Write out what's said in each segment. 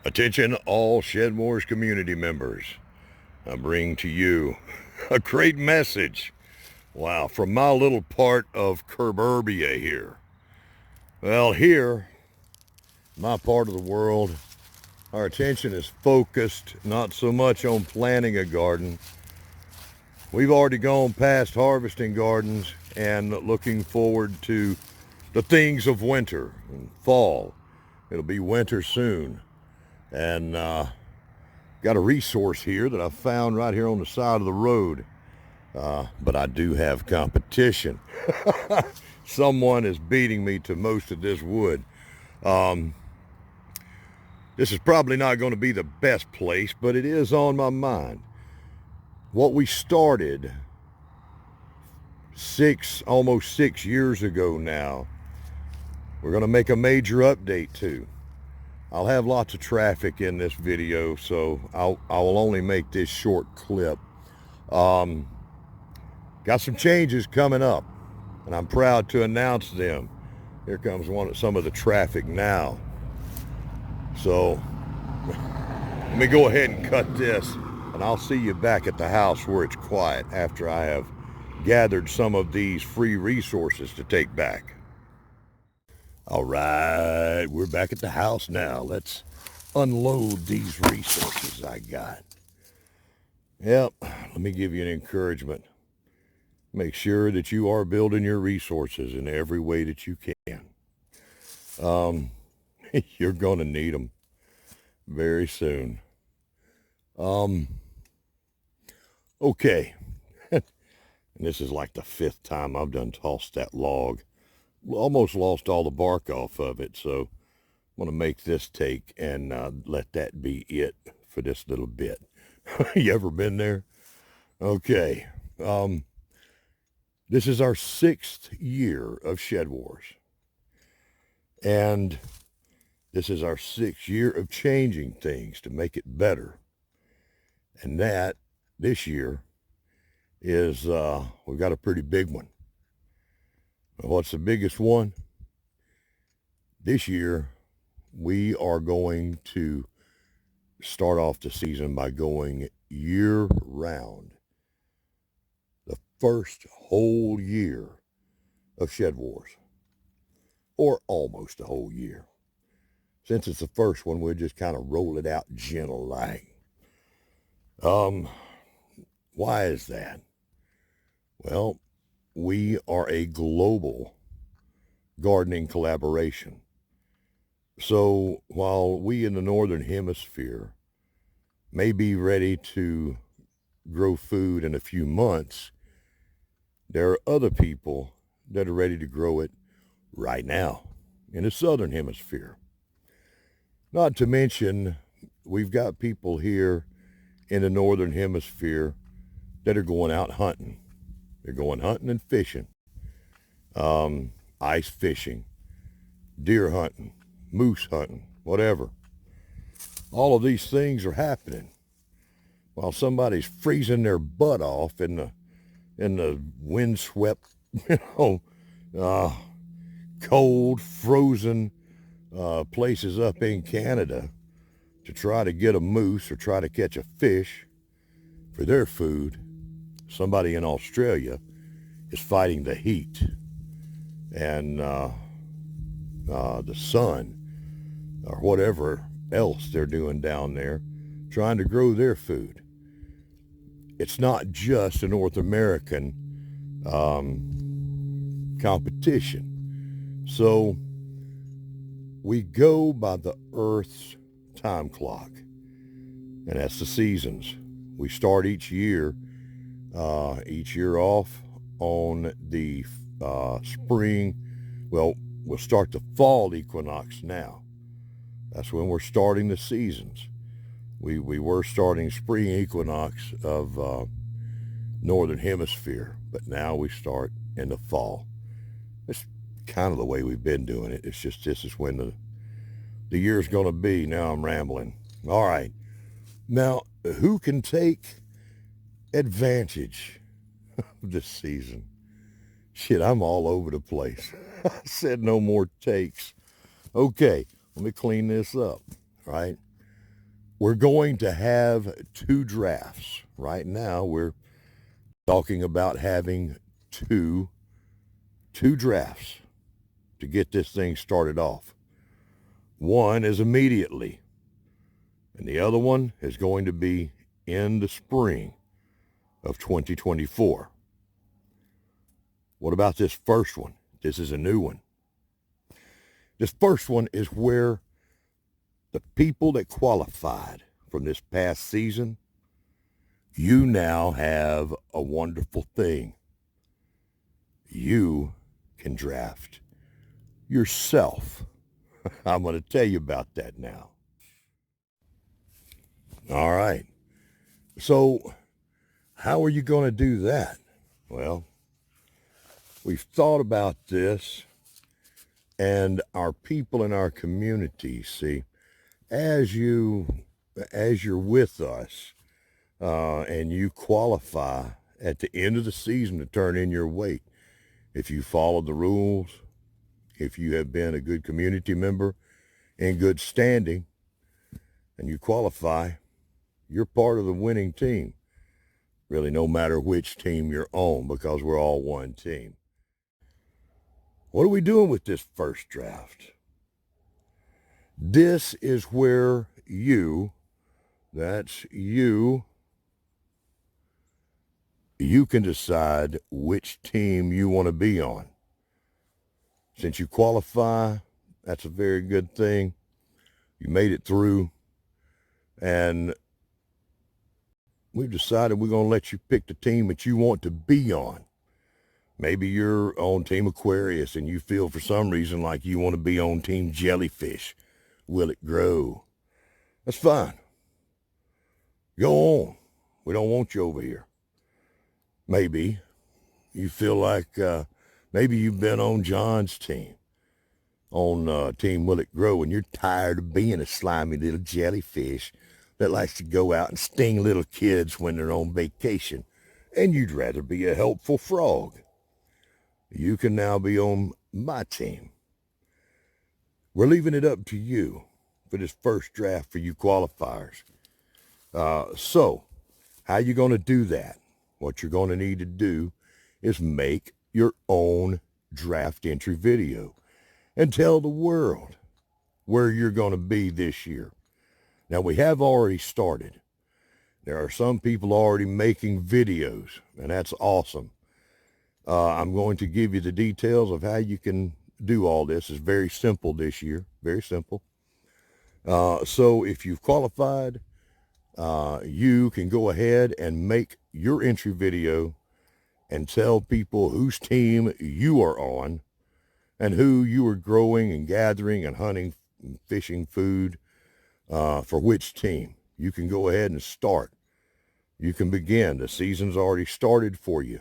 Attention all Shed Wars community members. I bring to you a great message. Wow, from my little part of Kerburbia here. Well, here, my part of the world, our attention is focused not so much on planting a garden. We've already gone past harvesting gardens and looking forward to the things of winter and fall. It'll be winter soon. And got a resource here that I found right here on the side of the road. But I do have competition. Someone is beating me to most of this wood. This is probably not going to be the best place, but it is on my mind. What we started almost 6 years ago now, we're going to make a major update to. I'll have lots of traffic in this video, so I will only make this short clip. Got some changes coming up, and I'm proud to announce them. Here comes some of the traffic now. So let me go ahead and cut this, and I'll see you back at the house where it's quiet after I have gathered some of these free resources to take back. All right, we're back at the house now. Let's unload these resources I got. Yep, let me give you an encouragement. Make sure that you are building your resources in every way that you can. You're going to need them very soon. Okay. And this is like the 5th time I've done tossed that log. Almost lost all the bark off of it, so I'm going to make this take and let that be it for this little bit. You ever been there? Okay. This is our 6th year of Shed Wars. And this is our 6th year of changing things to make it better. And that, this year, is, we've got a pretty big one. What's the biggest one? This year, we are going to start off the season by going year-round. The first whole year of Shed Wars. Or almost a whole year. Since it's the first one, we'll just kind of roll it out gentle-like. Why is that? Well, we are a global gardening collaboration. So while we in the Northern Hemisphere may be ready to grow food in a few months, there are other people that are ready to grow it right now in the Southern Hemisphere. Not to mention, we've got people here in the Northern Hemisphere that are going out hunting. They're going hunting and fishing, ice fishing, deer hunting, moose hunting, whatever. All of these things are happening while somebody's freezing their butt off in the windswept, cold, frozen places up in Canada to try to get a moose or try to catch a fish for their food. Somebody in Australia is fighting the heat and the sun or whatever else they're doing down there, trying to grow their food. It's not just a North American competition. So we go by the Earth's time clock, and that's the seasons. We start each year off on the spring. Well, we'll start the fall equinox now. That's when we're starting the seasons. We were starting spring equinox of Northern Hemisphere, but now we start in the fall. It's kind of the way we've been doing it. It's just this is when the year's going to be. Now I'm rambling. All right. Now, who can take advantage of this season? Shit, I'm all over the place. I said no more takes. Okay, let me clean this up, right? we're going to have 2 drafts. Right now, we're talking about having two drafts to get this thing started off. One is immediately, and the other one is going to be in the spring of 2024. What about this first one? This is a new one. This first one is where the people that qualified from this past season, you now have a wonderful thing. You can draft yourself. I'm going to tell you about that now. All right. So how are you going to do that? Well, we've thought about this, and our people in our community, see, as you're with us, and you qualify at the end of the season to turn in your weight, if you follow the rules, if you have been a good community member in good standing, and you qualify, you're part of the winning team. Really, no matter which team you're on, because we're all one team. What are we doing with this first draft? This is where you, that's you can decide which team you want to be on. Since you qualify, that's a very good thing. You made it through, and we've decided we're going to let you pick the team that you want to be on. Maybe you're on Team Aquarius and you feel for some reason like you want to be on Team Jellyfish. Will it grow? That's fine. Go on. We don't want you over here. Maybe you feel like maybe you've been on John's team, on Team Will It Grow, and you're tired of being a slimy little jellyfish that likes to go out and sting little kids when they're on vacation, and you'd rather be a helpful frog. You can now be on my team. We're leaving it up to you for this first draft for you qualifiers. So how you going to do that? What you're going to need to do is make your own draft entry video and tell the world where you're going to be this year. Now, we have already started. There are some people already making videos, and that's awesome. I'm going to give you the details of how you can do all this. It's very simple this year, very simple. So if you've qualified, you can go ahead and make your entry video and tell people whose team you are on and who you are growing and gathering and hunting and fishing food for which team. You can go ahead and start. You can begin. The season's already started for you.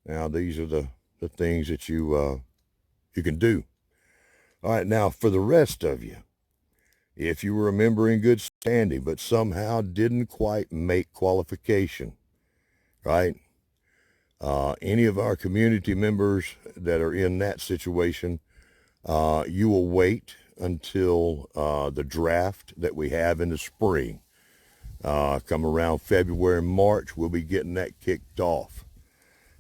Now, these are the things that you can do. All right, now for the rest of you, if you were a member in good standing but somehow didn't quite make qualification, right? Any of our community members that are in that situation, you will wait until the draft that we have in the spring. Come around February and March, we'll be getting that kicked off.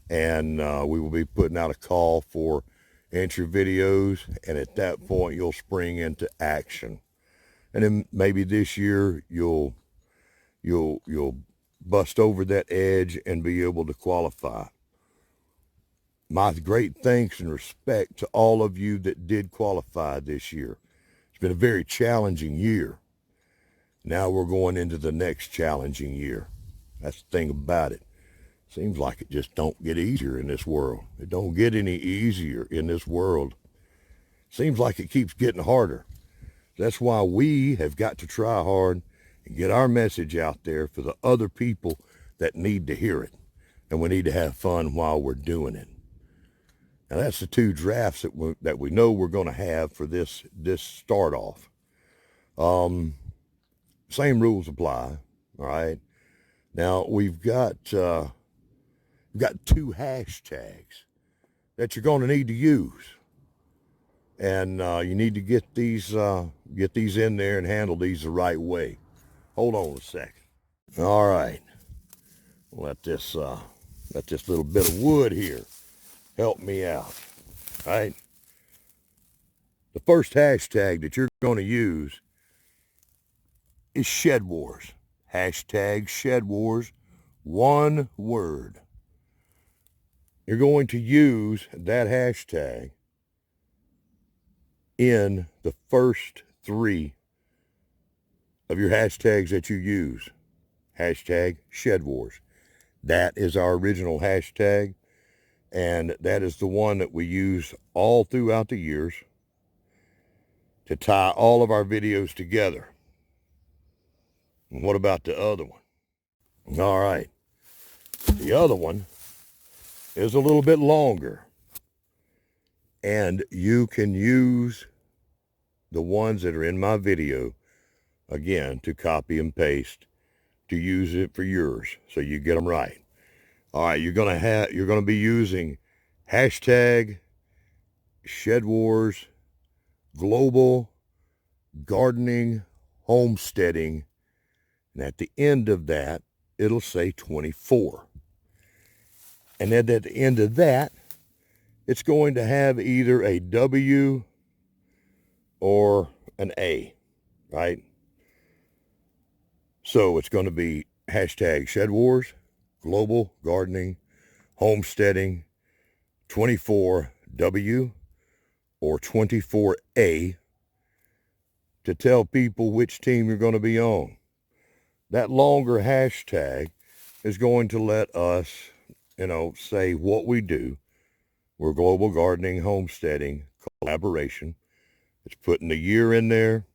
And we will be putting out a call for entry videos, and at that point you'll spring into action. And then maybe this year you'll bust over that edge and be able to qualify. My great thanks and respect to all of you that did qualify this year. It's been a very challenging year. Now we're going into the next challenging year. That's the thing about it. Seems like it just don't get easier in this world. It don't get any easier in this world. Seems like it keeps getting harder. That's why we have got to try hard and get our message out there for the other people that need to hear it. And we need to have fun while we're doing it. Now that's the 2 drafts that we know we're going to have for this start off. Same rules apply. All right. Now we've got 2 hashtags that you're going to need to use. And you need to get these in there and handle these the right way. Hold on a second. All right. Let this little bit of wood here help me out. All right. The first hashtag that you're going to use is ShedWars. Hashtag ShedWars, one word. You're going to use that hashtag in the first 3 of your hashtags that you use. Hashtag ShedWars. That is our original hashtag, and that is the one that we use all throughout the years to tie all of our videos together. And what about the other one? All right. The other one is a little bit longer, and you can use the ones that are in my video, again, to copy and paste, to use it for yours, so you get them right. All right, you're gonna be using hashtag ShedWars Global Gardening Homesteading, and at the end of that, it'll say 24. And then at the end of that, it's going to have either a W or an A, right? So it's going to be hashtag ShedWars Global Gardening Homesteading 24W or 24A to tell people which team you're going to be on. That longer hashtag is going to let us, say what we do. We're Global Gardening Homesteading Collaboration. It's putting the year in there,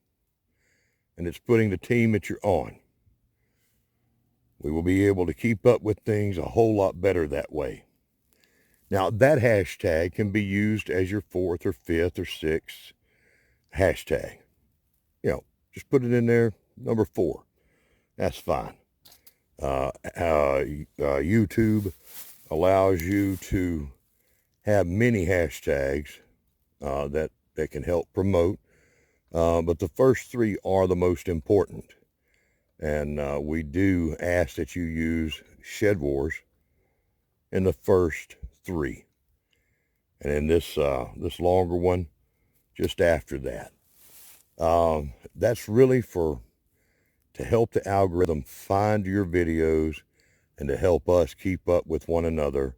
and it's putting the team that you're on. We will be able to keep up with things a whole lot better that way. Now, that hashtag can be used as your 4th or 5th or 6th hashtag. Just put it in there, number 4. That's fine. YouTube allows you to have many hashtags that can help promote, but the first 3 are the most important. And we do ask that you use ShedWars in the first 3. And in this longer one, just after that. That's really to help the algorithm find your videos and to help us keep up with one another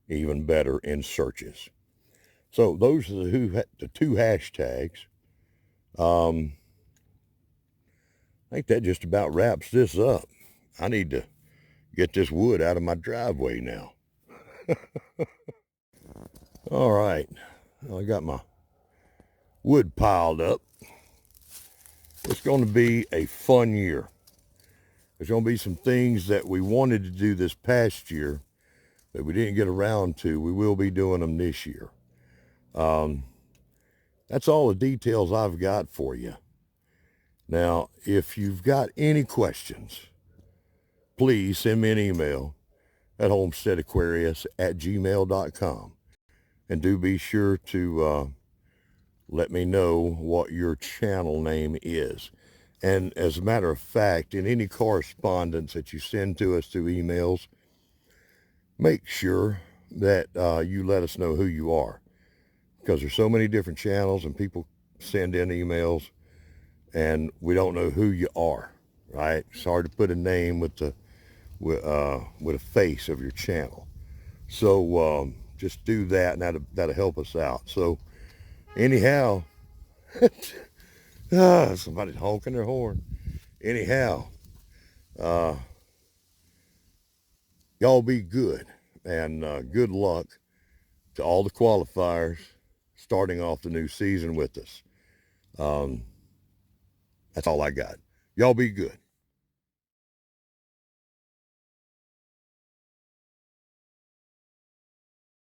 even better in searches. So those are the 2 hashtags. I think that just about wraps this up. I need to get this wood out of my driveway now. All right. Well, I got my wood piled up. It's going to be a fun year. There's going to be some things that we wanted to do this past year that we didn't get around to. We will be doing them this year. That's all the details I've got for you. Now, if you've got any questions, please send me an email at homesteadaquarius@gmail.com. And do be sure to let me know what your channel name is. And as a matter of fact, in any correspondence that you send to us through emails, make sure that you let us know who you are. Because there's so many different channels and people send in emails and we don't know who you are, right? It's hard to put a name with a face of your channel. So just do that, and that'll help us out. So anyhow, somebody's honking their horn. Anyhow, y'all be good, and good luck to all the qualifiers starting off the new season with us. That's all I got. Y'all be good.